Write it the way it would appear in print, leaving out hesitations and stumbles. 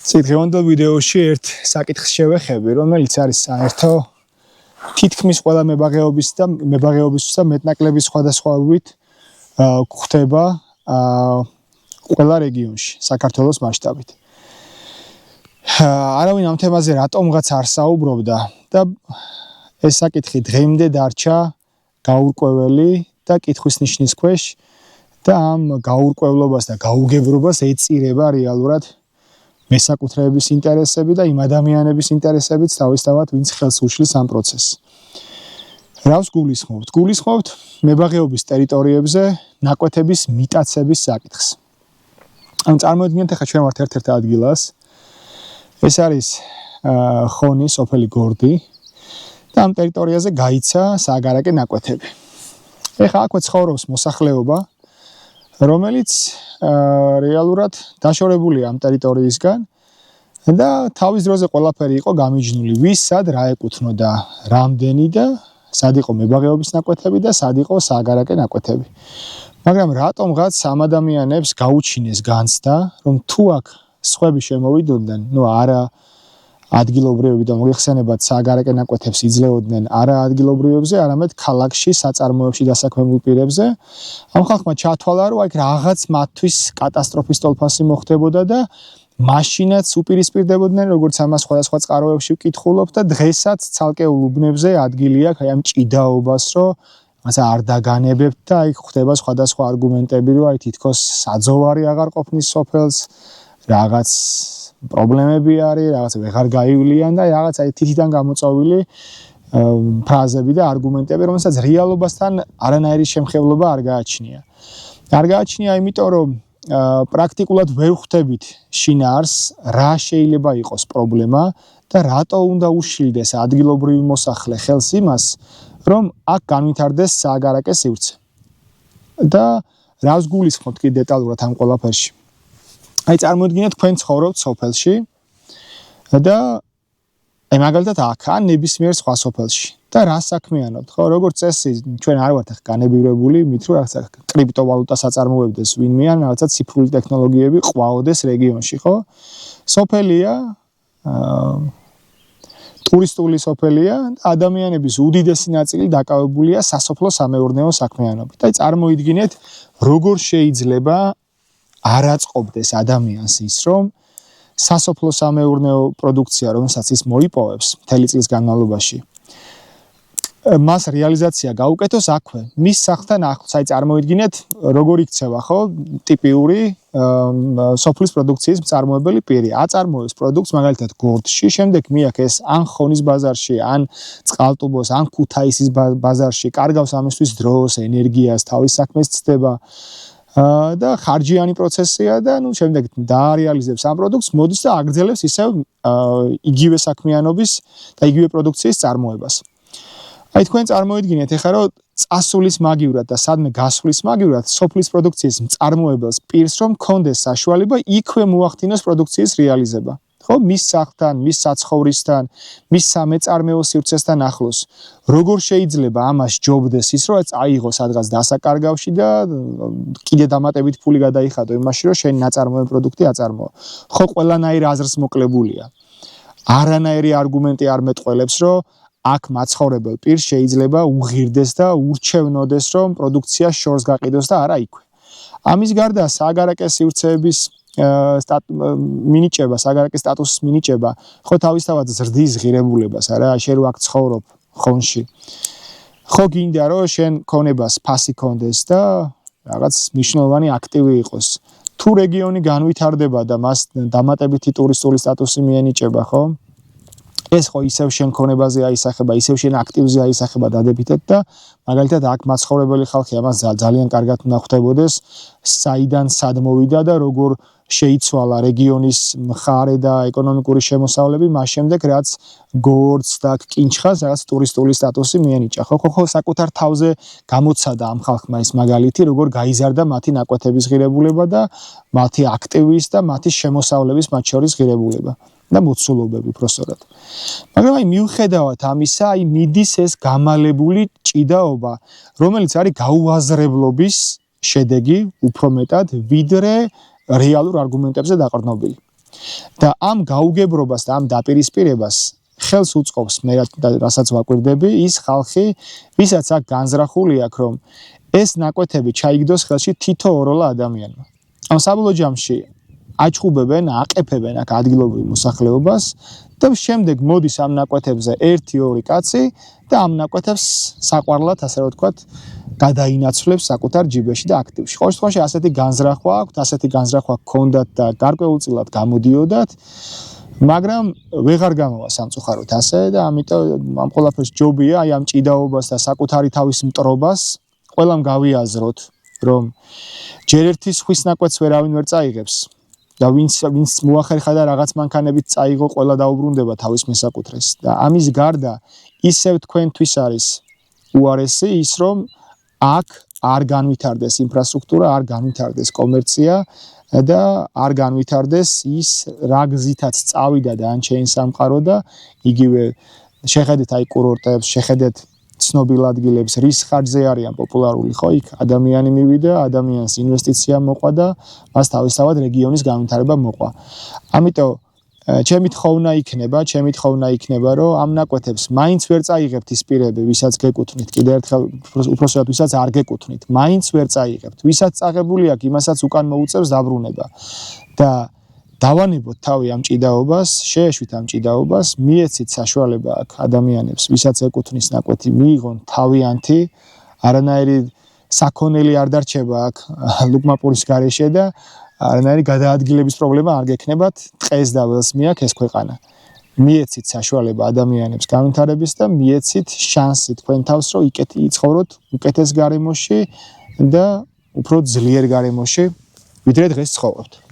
დღევანდელ ვიდეოში ერთ საკითხს შევეხები, რომელიც არის საერთო თითქმის ყველა მებაღეობის და მეტნაკლების სხვადასხვაობით გვხდება ყველა რეგიონში, საქართველოს მასშტაბით. არავინ ამ თემაზე რატომღაც არ საუბრობდა და ეს საკითხი დღემდე დარჩა გაურკვეველი და კითხვის ნიშნის ქვეშ და ამ გაურკვევლობას და გაუგებრობას ეწირება რეალურად მესაკუთრეების ინტერესები და იმ ადამიანების ინტერესებიც თავისთავად, ვინც ხელს უშლის ამ პროცესს. რავს გულისხმობთ? გულისხმობთ მებაღეობის ტერიტორიებზე ნაკვეთების მიტაცების საკითხს. წარმოიდგინეთ, ახლა ჩვენ ვართ ერთ-ერთ ადგილას. ეს არის ხონი, სოფელი გორდი და ამ ტერიტორიაზე გაიცა სააგარაკე ნაკვეთები. ეხლა აქვე ცხოვრობს მოსახლეობა, რომელიც რეალურად დაშორებულია ამ ტერიტორიისგან და თავის დროზე ყველაფერი იყო გამიჯნული, ვის სად რა ეკუთვნოდა, რამდენი და სად იყო მებაღეობის ნაკვეთები და სად იყო სააგარაკე ნაკვეთები. მაგრამ რატომღაც ამ ადამიანებს გაუჩინეს განცდა, რომ თუ აქ სხვები შემოვიდოდნენ, არა ადგილობრივები და მოიხსენებათ სააგარაკე ნაკვეთებს იძლეოდნენ არა ადგილობრივებზე, არამედ ქალაქში საწარმოებში დასაქმებულ პირებზე. ამ ხალხმა ჩათვალა, რომ აქ რაღაც მათთვის კატასტროფის ტოლფასი მოხდებოდა და მაშინაც უპირისპირდებოდნენ, როგორც ამას სხვადასხვა წყაროებში ვკითხულობ და დღესაც ცალკეულ უბნებზე ადგილი აქვს აი ამ ჭიდაობას, რომ ასე არ დაგანებებთ და აი ხდება სხვადასხვა არგუმენტები, რომ აი თითქოს საძოვარი აღარ ყოფნის სოფელს, რაღაც პრობლემები არის, რაღაც ვეღარ გაივლიან და რაღაც აი თითიდან გამოწვეული ფრაზები და არგუმენტები, რომელსაც რეალობასთან არანაირი შემხევლობა არ გააჩნია. არ გააჩნია, იმიტომ რომ პრაქტიკულად ვერ ხვდებით შინაარს, რა შეიძლება იყოს პრობლემა და რატო უნდა უშლიდეს ადგილობრივი მოსახლე ხელს იმას, რომ აქ განვითარდეს სააგარაკე სივრცე. და რას გულისხმობთ კი დეტალურად ამ ყველაფერში? აი წარმოიდგინეთ, თქვენ ცხოვრობთ სოფელში და აი მაგალითად აქ ან ნებისმიერ სხვა სოფელში და რა საქმიანობთ, ხო? როგორც წესი, ჩვენ არ ვართ ახ განებივრებული, მით რომ რაღაცა კრიპტოვალუტას აწარმოებდეს ვინმე ან რაღაცა ციფრული ტექნოლოგიები ყვაოდეს რეგიონში, ხო? სოფელია, ტურისტული სოფელია, ადამიანების უდიდესი ნაწილი დაკავებულია სასოფლო-სამეურნეო საქმიანობით. აი წარმოიდგინეთ, როგორ შეიძლება არ აწყობდეს ადამიანს ის, რომ სასოფლო-სამეურნეო პროდუქცია, რომელსაც ის მოიპოვებს მთელი წლის განმავლობაში, მას რეალიზაცია გაუკეთოს აქვე, მის სახლთან ახლოს. აი წარმოიდგინეთ, როგორ იქცევა, ხო, ტიპიური სოფლის პროდუქციის მწარმოებელი პირი. აწარმოებს პროდუქტს მაგალითად გორდში, შემდეგ მიაქეს ან ხონის ბაზარში, ან წყალტუბოს, ან ქუთაისის ბაზარში, კარგავს ამისთვის დროს, ენერგიას, თავის საქმეს ცდება. და ხარჯიანი პროცესია და შემდეგ დაარეალიზებს ამ პროდუქტს, მოდის და აგრძელებს ისევ იგივე საქმიანობის და იგივე პროდუქციის წარმოებას. აი თქვენ წარმოიდგინეთ ახლა, რომ წასulis მაგივრად და სადმე გასulis მაგივრად სოფლის პროდუქციის მწარმოებელს პირს რომ კონდეს საშუალება იქვე მოახდინოს პროდუქციის რეალიზება. ხო, მის სახლთან, მის საცხოვრისთან, მის სამეწარმეო სივრცესთან ახლოს. როგორ შეიძლება ამას ჯობდეს ის, რომ წაიღო სადღაც დასაკარგავში და კიდე დამატებით ფული გადაიხადო იმაში, რომ შენი ნაწარმოებული პროდუქტი აწარმოო. ხო, ყველანაირ აზრს მოკლებულია. არანაირი არგუმენტი არ მეტყველებს, რომ აქ მაცხოვრებელ პირს შეიძლება უღირდეს და ურჩევნოდეს, რომ პროდუქცია შორს გაყიდოს და არა იქვე. ამის გარდა სააგარაკე სივრცეების მინიჭება, სააგარაკე სტატუსის მინიჭება, ხო თავისთავად ზრდის ღირებულებას, არა, შენ რო აქ ცხოვრობ ხონში. ხო გინდა რომ შენ ქონებას ფასი კონდეს და რაღაც მნიშვნელოვანი აქტივი იყოს. თუ რეგიონი განვითარდება და მას დამატებითი ტურისტული სტატუსი მიენიჭება, ხო? ეს ხო ისევ შენ ქონებაზე აისახება, ისევ შენ აქტივზე აისახება დადებითად და მაგალითად აქ მაცხოვრებელი ხალხი ამას ძალიან კარგად უნდა ხვდებოდეს, საიდან სად მოვიდა და როგორ შეიცვალა რეგიონის მხარე და ეკონომიკური შემოსავლები მას შემდეგ, რაც გორდს და კინჩხას რაღაც ტურისტული სტატუსი მიენიჭა. ხო, საკუთარ თავზე გამოცადა ამ ხალხმა ეს მაგალითი, როგორ გაიზარდა მათი ნაკვეთების ღირებულება და მათი აქტივის და მათი შემოსავლების მათ შორის ღირებულება. და მოცულობები უბრალოდ. მაგრამ აი მიუხედავად ამისა, აი მიდის ეს გამალებული ჭიდაობა, რომელიც არის გაუაზრებლობის შედეგი უფრო მეტად, ვიდრე რეალურ არგუმენტებზე დაყრდნობილი. და ამ გაუგებრობას და ამ დაპირისპირებას ხელს უწყობს მე რასაც ვაკვირდები ის ხალხი, ვისაც აქ განზრახული აქვს, რომ ეს ნაკვეთები ჩაიგდოს ხელში თითო ოროლა ადამიანმა. ამ საბოლოო ჯამში აჩხუბებენ, აყეფებენ აქ ადგილობრივ მოსახლეობას და შემდეგ მოდის ამ ნაკვეთებზე 1-2 კაცი და ამ ნაკვეთებს საყვარლად, ასე რომ ვთქვათ, გადაინაცვლებს საკუთარ ჯიბეში და აქტივში. ყოველ შემთხვევაში ასეთი განზრახვა აქვს, ასეთი განზრახვა გქონდათ და გარკვეულწილად გამოდიოდათ, მაგრამ ვეღარ გამოვა სამწუხაროდ ასე და ამიტომ ამ ყველაფერს ჯობია აი ამ ჭიდაობას და საკუთარი თავის მტრობას ყველამ გავიაზროთ, რომ ჯერ ერთი სხვის ნაკვეთს ვერავინ ვერ წაიღებს და ვინც მოახერხა და რაღაც მანქანებით წაიღო, ყველა დაუბრუნდება თავის მესაკუთრეს და ამის გარდა ისევ თქვენთვის არის უარესი ის, რომ აქ არ განვითარდეს ინფრასტრუქტურა, არ განვითარდეს კომერცია და არ განვითარდეს ის რა გზითაც წავიდა და ან შეინსამყარო და იგივე შეხედეთ აი კურორტებს, შეხედეთ ცნობილ ადგილებს, რის ხარჯზე არიან პოპულარული ხო იქ ადამიანი მივიდა, ადამიანს ინვესტიცია მოყვა და მას თავისთავად რეგიონის განვითარება მოყვა. ამიტომ ჩემი თხოვნა იქნება, რომ ამ ნაკვეთებს მაინც ვერ წაიღებთ ის პირები, ვისაც გეკუთვნით, კიდევ ერთხელ უпроსტად ვისაც არ გეკუთვნით, მაინც ვერ წაიღებთ. ვისაც წაღებული აქვს, იმასაც უკან მოუწევს დაბრუნება. და დავანებოთ თავი ამ ჭიდაობას, შეეშვით ამ ჭიდაობას, მიეცით საშუალება აქ ადამიანებს, ვისაც ეკუთვნის ნაკვეთი, მიიღონ თავიანთი, არანაირი საქონელი არ დარჩება აქ ლუკმაპურის გარეშე და არანაირი გადაადგილების პრობლემა არ გექნებათ, ტყეს და ველს მიაქვს ეს ქვეყანა. მიეცით საშუალება ადამიანებს განვითარების და მიეცით შანსი თქვენ თავს, რომ იცხოვროთ უკეთეს გარემოში და უფრო ძლიერ გარემოში, ვიდრე დღეს ცხოვრობთ.